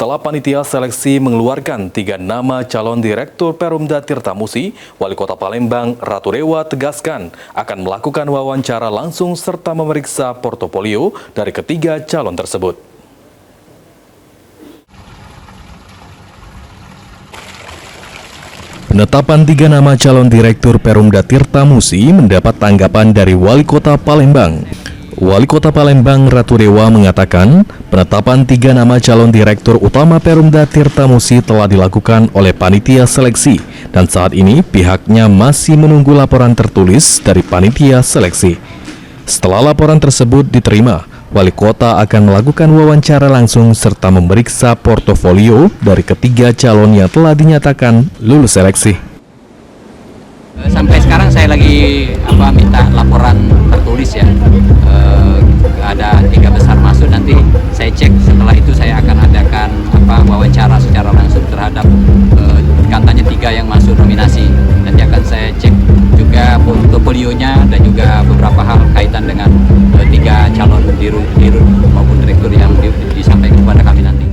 Setelah panitia seleksi mengeluarkan 3 nama calon Direktur Perumda Tirta Musi, Wali Kota Palembang Ratu Dewa tegaskan akan melakukan wawancara langsung serta memeriksa portofolio dari ketiga calon tersebut. Penetapan 3 nama calon Direktur Perumda Tirta Musi mendapat tanggapan dari Wali Kota Palembang. Wali Kota Palembang Ratu Dewa mengatakan penetapan 3 nama calon Direktur Utama Perumda Tirta Musi telah dilakukan oleh panitia seleksi dan saat ini pihaknya masih menunggu laporan tertulis dari panitia seleksi. Setelah laporan tersebut diterima, Wali Kota akan melakukan wawancara langsung serta memeriksa portofolio dari ketiga calon yang telah dinyatakan lulus seleksi. Sampai sekarang saya lagi minta laporan tertulis ya. Ada 3 besar masuk, nanti saya cek, setelah itu saya akan adakan wawancara secara langsung terhadap katanya 3 yang masuk nominasi. Nanti akan saya cek juga portofolionya dan juga beberapa hal kaitan dengan 3 calon dirut maupun direktur yang disampaikan kepada kami nanti.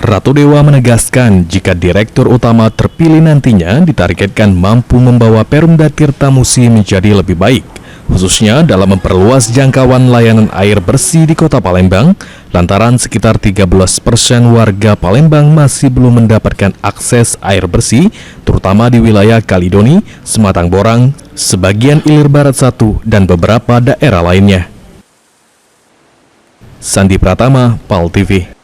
Ratu Dewa menegaskan jika Direktur Utama terpilih nantinya ditargetkan mampu membawa Perumda Tirta Musi menjadi lebih baik, khususnya dalam memperluas jangkauan layanan air bersih di Kota Palembang, lantaran sekitar 13% warga Palembang masih belum mendapatkan akses air bersih, terutama di wilayah Kalidoni, Sematang Borang, sebagian Ilir Barat 1, dan beberapa daerah lainnya. Sandi Pratama, PAL TV.